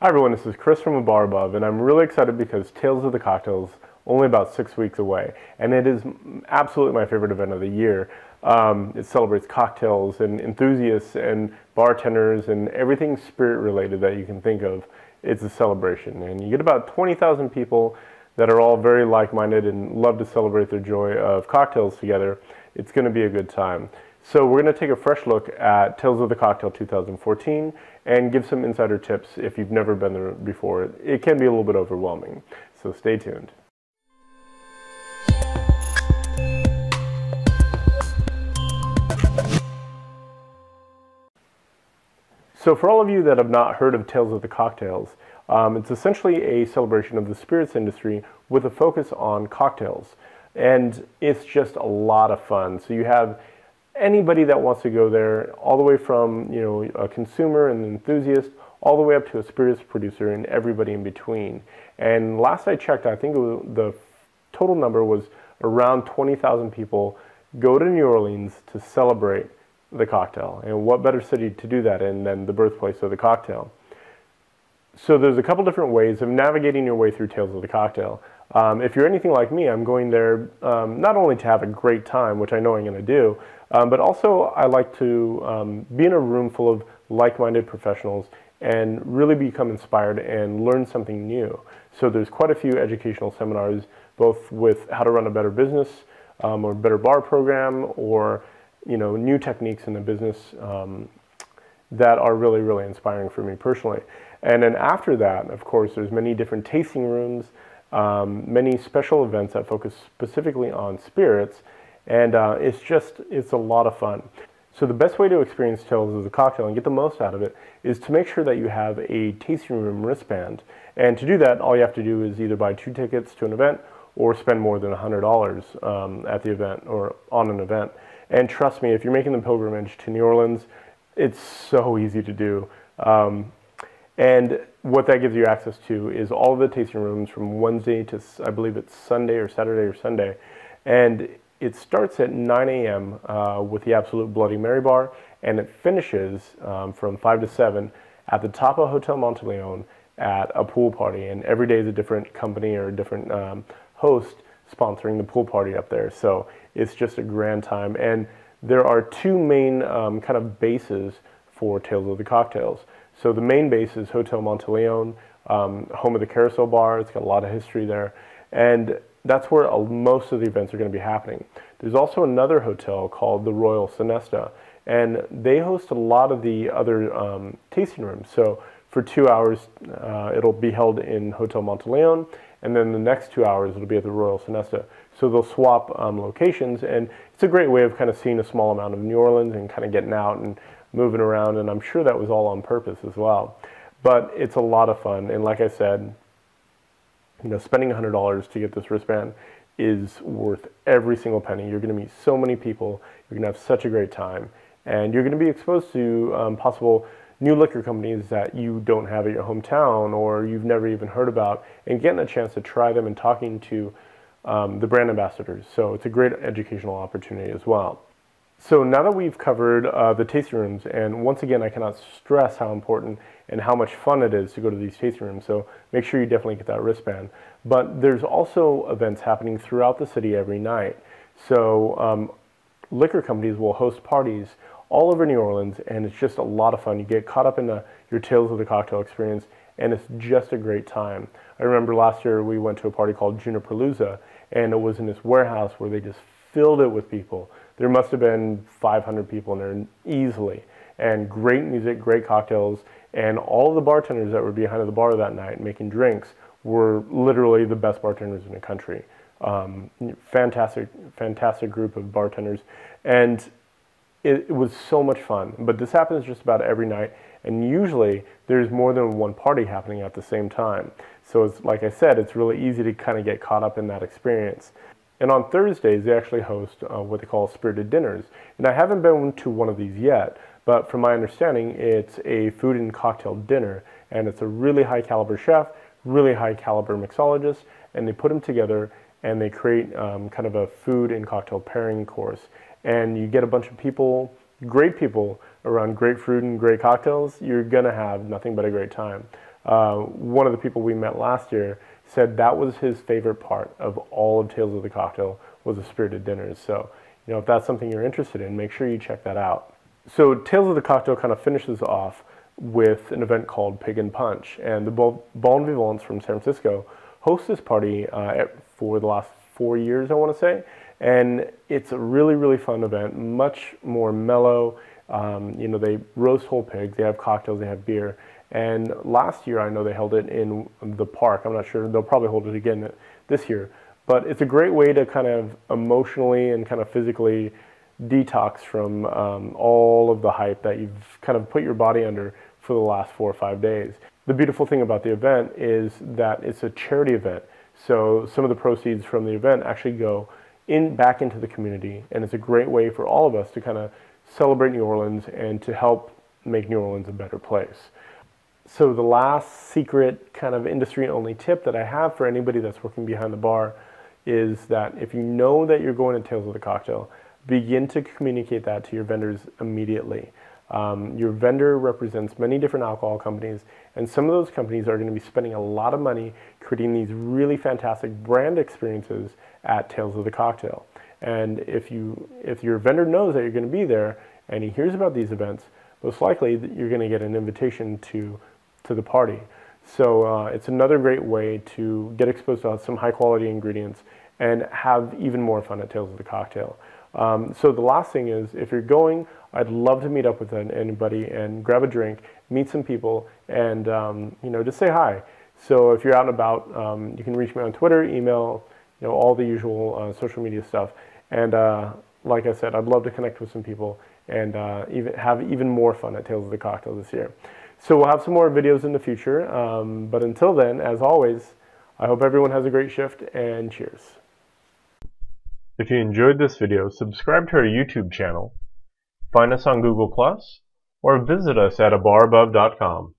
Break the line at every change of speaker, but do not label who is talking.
Hi everyone, this is Chris from A Bar Above, and I'm really excited because Tales of the Cocktails only about 6 weeks away, and it is absolutely my favorite event of the year. It celebrates cocktails and enthusiasts and bartenders and everything spirit related that you can think of. It's a celebration, and you get about 20,000 people that are all very like-minded and love to celebrate their joy of cocktails together. It's going to be a good time. So we're going to take a fresh look at Tales of the Cocktail 2014 and give some insider tips if you've never been there before. It can be a little bit overwhelming, so stay tuned. So for all of you that have not heard of Tales of the Cocktails, it's essentially a celebration of the spirits industry with a focus on cocktails. And it's just a lot of fun. So you have anybody that wants to go there, all the way from a consumer and an enthusiast, all the way up to a spirits producer and everybody in between. And last I checked, I think the total number was around 20,000 people go to New Orleans to celebrate the cocktail. And what better city to do that in than the birthplace of the cocktail? So there's a couple different ways of navigating your way through Tales of the Cocktail. If you're anything like me, I'm going there not only to have a great time, which I know I'm going to do, but also I like to be in a room full of like-minded professionals and really become inspired and learn something new. So there's quite a few educational seminars, both with how to run a better business or better bar program, or new techniques in the business that are really, really inspiring for me personally. And then after that, of course, there's many different tasting rooms, many special events that focus specifically on spirits, and it's a lot of fun. So the best way to experience Tales of the Cocktail and get the most out of it is to make sure that you have a tasting room wristband. And to do that, all you have to do is either buy 2 tickets to an event or spend more than $100 at the event or on an event. And trust me, if you're making the pilgrimage to New Orleans, it's so easy to do. And what that gives you access to is all of the tasting rooms from Wednesday to, I believe it's Sunday or Saturday or Sunday. And it starts at 9 a.m. With the Absolute Bloody Mary bar, and it finishes from 5 to 7 at the top of Hotel Monteleone at a pool party. And every day is a different company or a different host sponsoring the pool party up there. So it's just a grand time. And there are 2 main kind of bases for Tales of the Cocktails. So the main base is Hotel Monteleone, home of the Carousel Bar. It's got a lot of history there. And that's where most of the events are going to be happening. There's also another hotel called the Royal Sonesta, and they host a lot of the other tasting rooms. So for 2 hours, it'll be held in Hotel Monteleone, and then the next 2 hours, it'll be at the Royal Sonesta. So they'll swap locations, and it's a great way of kind of seeing a small amount of New Orleans and kind of getting out and moving around, and I'm sure that was all on purpose as well. But it's a lot of fun, and like I said, spending $100 to get this wristband is worth every single penny. You're going to meet so many people, you're going to have such a great time, and you're going to be exposed to possible new liquor companies that you don't have at your hometown or you've never even heard about, and getting a chance to try them and talking to the brand ambassadors. So it's a great educational opportunity as well. So now that we've covered the tasting rooms, and once again, I cannot stress how important and how much fun it is to go to these tasting rooms, so make sure you definitely get that wristband. But there's also events happening throughout the city every night. So liquor companies will host parties all over New Orleans, and it's just a lot of fun. You get caught up in your Tales of the Cocktail experience, and it's just a great time. I remember last year we went to a party called Juniperpalooza, and it was in this warehouse where they just filled it with people. There must have been 500 people in there easily, and great music, great cocktails, and all of the bartenders that were behind the bar that night making drinks were literally the best bartenders in the country. Fantastic, fantastic group of bartenders, and it was so much fun. But this happens just about every night, and usually there's more than one party happening at the same time. So it's, like I said, it's really easy to kind of get caught up in that experience. And on Thursdays, they actually host what they call spirited dinners. And I haven't been to one of these yet, but from my understanding, it's a food and cocktail dinner. And it's a really high caliber chef, really high caliber mixologist, and they put them together and they create kind of a food and cocktail pairing course. And you get a bunch of people, great people, around great food and great cocktails. You're gonna have nothing but a great time. One of the people we met last year said that was his favorite part of all of Tales of the Cocktail was the spirited dinners. So, if that's something you're interested in, make sure you check that out. So Tales of the Cocktail kind of finishes off with an event called Pig and Punch, and the Ball and Vivants from San Francisco host this party for the last 4 years, I want to say, and it's a really, really fun event, much more mellow. They roast whole pigs, they have cocktails, they have beer, and last year I know they held it in the park. I'm not sure, they'll probably hold it again this year, but it's a great way to kind of emotionally and kind of physically detox from all of the hype that you've kind of put your body under for the last 4 or 5 days. The beautiful thing about the event is that it's a charity event. So some of the proceeds from the event actually go back into the community, and it's a great way for all of us to kind of celebrate New Orleans and to help make New Orleans a better place. So the last secret kind of industry-only tip that I have for anybody that's working behind the bar is that if you know that you're going to Tales of the Cocktail, begin to communicate that to your vendors immediately. Your vendor represents many different alcohol companies, and some of those companies are going to be spending a lot of money creating these really fantastic brand experiences at Tales of the Cocktail. And if your vendor knows that you're going to be there and he hears about these events, most likely you're going to get an invitation to the party. So it's another great way to get exposed to some high quality ingredients and have even more fun at Tales of the Cocktail. So the last thing is, if you're going, I'd love to meet up with anybody and grab a drink, meet some people, and just say hi. So if you're out and about, you can reach me on Twitter, email, all the usual social media stuff. And like I said, I'd love to connect with some people and have even more fun at Tales of the Cocktail this year. So we'll have some more videos in the future, but until then, as always, I hope everyone has a great shift, and cheers. If you enjoyed this video, subscribe to our YouTube channel, find us on Google+, or visit us at abarabove.com.